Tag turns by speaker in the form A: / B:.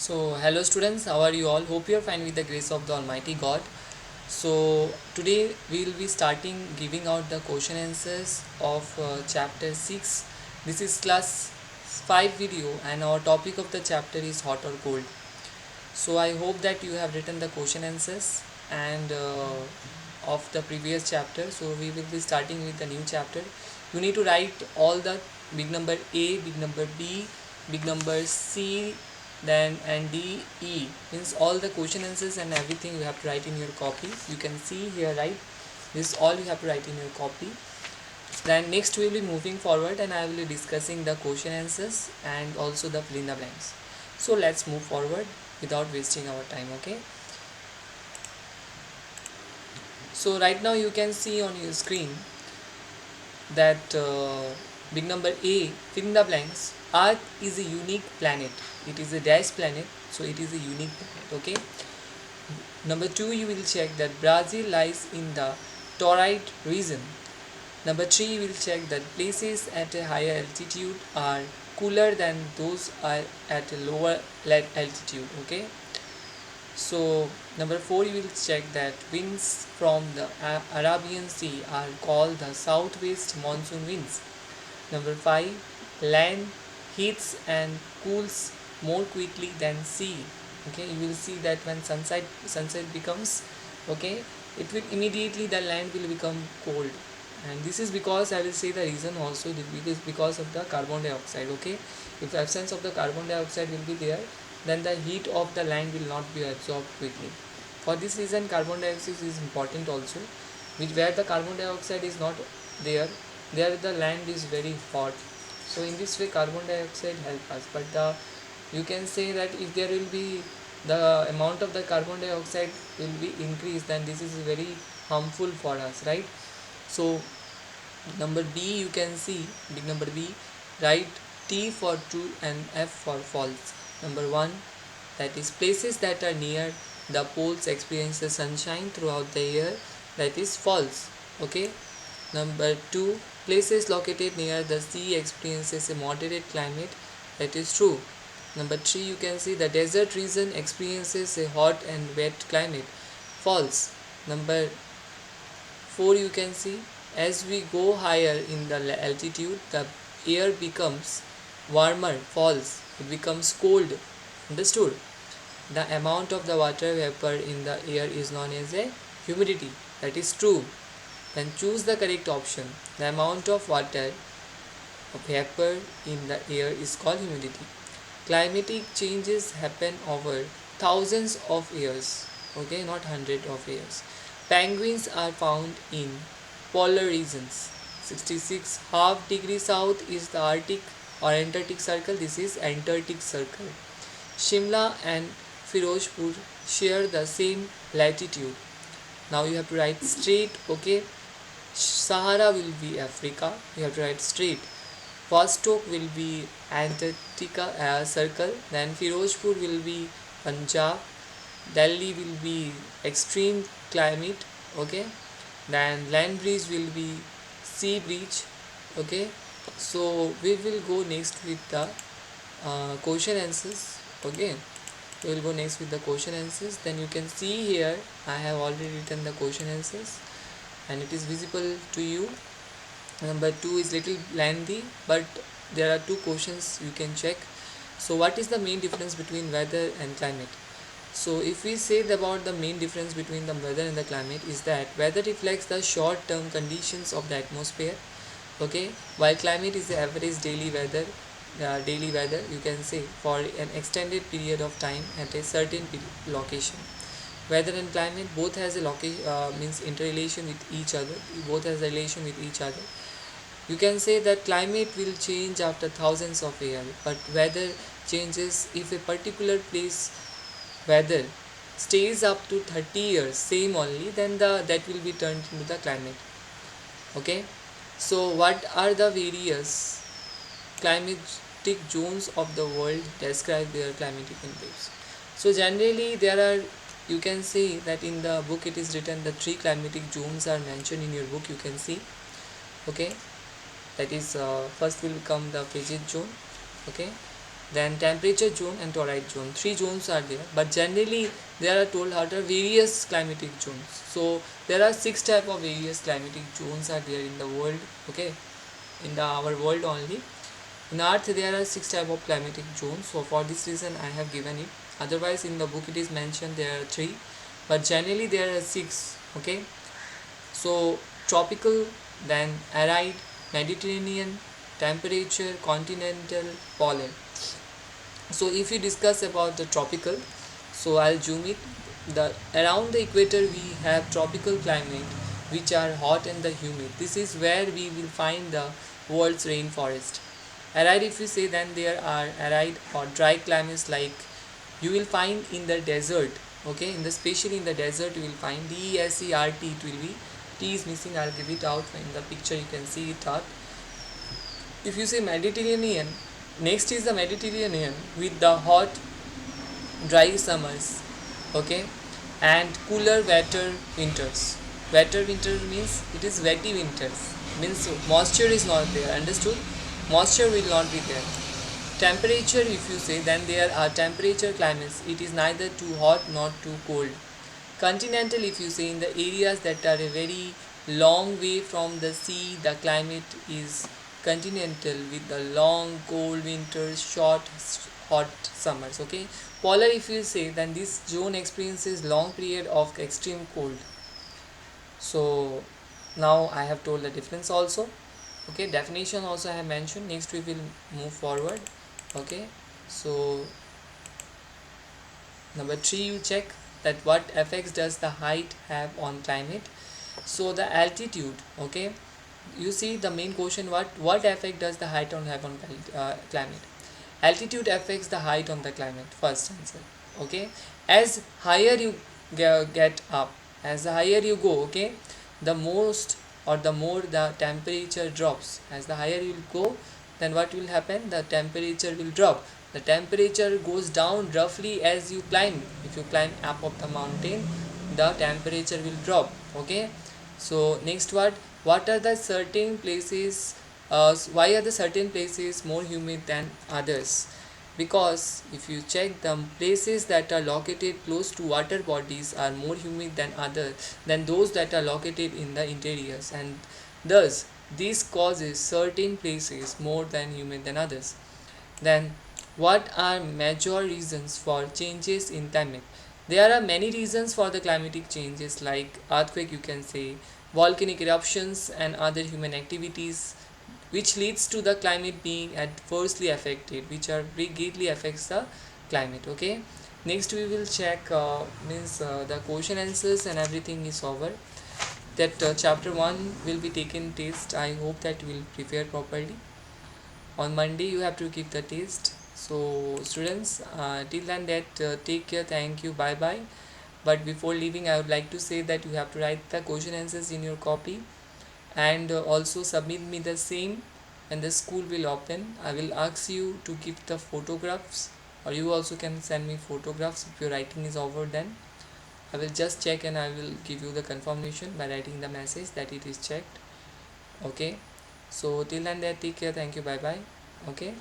A: So, hello students, how are you all? Hope you are fine with the grace of the Almighty God. So, today we will be starting giving out the question answers of chapter 6. This is class 5 video, and our topic of the chapter is hot or cold. So, I hope that you have written the question answers and of the previous chapter. So, we will be starting with the new chapter. You need to write all the big number A, big number B, big number C, then and D, E, means all the question answers and everything you have to write in your copy. You can see here, right? This all you have to write in your copy. Then next we will be moving forward and I will be discussing the question answers and also the fill in the blanks. So let's move forward without wasting our time. Okay, so right now you can see on your screen that big number A, fill in the blanks. Earth is a unique planet. It is a dash planet, so it is a unique planet. Okay. Number 2, you will check that Brazil lies in the torrid region. Number 3, you will check that places at a higher altitude are cooler than those are at a lower altitude. Okay. So number 4, you will check that winds from the Arabian Sea are called the southwest monsoon winds. Number 5, land heats and cools more quickly than sea. Okay, you will see that when sunset becomes, okay, it will immediately the land will become cold, and this is because I will say the reason also. It is because of the carbon dioxide. Okay, if the absence of the carbon dioxide will be there, then the heat of the land will not be absorbed quickly. For this reason carbon dioxide is important also, which where the carbon dioxide is not there, there the land is very hot. So in this way carbon dioxide help us, but the you can say that if there will be the amount of the carbon dioxide will be increased, then this is very harmful for us, right? So number B, you can see big number B, write T for true and F for false. Number 1, that is places that are near the poles experience the sunshine throughout the year, that is false. Okay. Number 2, places located near the sea experiences a moderate climate, that is true. Number 3, you can see the desert region experiences a hot and wet climate, false. Number 4, you can see as we go higher in the altitude the air becomes warmer, false. It becomes cold, understood. The amount of the water vapor in the air is known as a humidity, that is true. Then choose the correct option. The amount of water vapor in the air is called humidity. Climatic changes happen over thousands of years, okay, not hundreds of years. Penguins are found in polar regions. 66 half degree south is the Arctic or Antarctic Circle. This is Antarctic Circle. Shimla and Firozpur share the same latitude. Now you have to write straight, okay. Sahara will be Africa. You have to write straight. Vostok will be Antarctica circle. Then Firozpur will be Punjab. Delhi will be extreme climate. Okay. Then land bridge will be sea bridge. Okay. So we will go next with the question answers. Okay. We will go next with the question answers. Then you can see here I have already written the question answers and it is visible to you. Number 2 is little lengthy, but there are two questions you can check. So what is the main difference between weather and climate? So if we say about the main difference between the weather and the climate is that weather reflects the short term conditions of the atmosphere, okay, while climate is the average daily weather, you can say, for an extended period of time at a certain location. Weather and climate both has a location, means interrelation with each other, both has a relation with each other. You can say that climate will change after thousands of years, but weather changes if a particular place weather stays up to 30 years same only, then that will be turned into the climate. Okay, so what are the various climatic zones of the world? Describe their climatic waves. So generally there are, you can see that in the book it is written the three climatic zones are mentioned in your book, you can see. Okay, that is first will come the frigid zone. Okay, then temperature zone and torrid zone. Three zones are there, but generally there are told how are various climatic zones. So there are six type of various climatic zones are there in the world. Okay, in our world only. In Earth there are six type of climatic zones. So for this reason I have given it. Otherwise in the book it is mentioned there are three, but generally there are six. Okay, so tropical, then arid, Mediterranean, temperature, continental, polar. So if you discuss about the tropical, so I'll zoom it. The around the equator we have tropical climate which are hot and the humid. This is where we will find the world's rainforest. Arid, if you say, then there are arid or dry climates like you will find in the desert. Okay, in the especially in the desert you will find DESERT. It will be T is missing. I'll give it out in the picture. You can see it out. If you say Mediterranean, next is the Mediterranean with the hot dry summers, okay, and cooler wetter winters. Wetter winter means it is wetty winters, means moisture is not there, understood? Moisture will not be there. Temperature, if you say, then there are temperature climates. It is neither too hot nor too cold. Continental, if you say, in the areas that are a very long way from the sea, the climate is continental with the long cold winters, short hot summers. Okay, polar, if you say, then this zone experiences long period of extreme cold. So now I have told the difference also. Okay, definition also I have mentioned. Next we will move forward. Okay, so number 3, you check that what effects does the height have on climate. So the altitude, okay, you see the main question, what effect does the height on have on climate. Altitude affects the height on the climate, first answer. Okay, as higher you get up, as the higher you go, okay, the most or the more the temperature drops. As the higher you go, then what will happen, the temperature will drop. The temperature goes down roughly as you climb. If you climb up of the mountain, the temperature will drop. Okay, so next what are the certain places, why are the certain places more humid than others? Because if you check, the places that are located close to water bodies are more humid than others than those that are located in the interiors, and thus this causes certain places more than humid than others. Then what are major reasons for changes in climate? There are many reasons for the climatic changes, like earthquake, you can say, volcanic eruptions and other human activities, which leads to the climate being adversely affected, which are greatly affects the climate. Okay, next we will check means the question answers and everything is over. That chapter 1 will be taken test. I hope that you will prepare properly. On Monday you have to give the test. So students, till then that, take care, thank you, bye bye. But before leaving, I would like to say that you have to write the question answers in your copy, and also submit me the same when the school will open. I will ask you to give the photographs, or you also can send me photographs if your writing is over. Then I will just check and I will give you the confirmation by writing the message that it is checked. Okay, so till then that, take care, thank you, bye bye. Okay.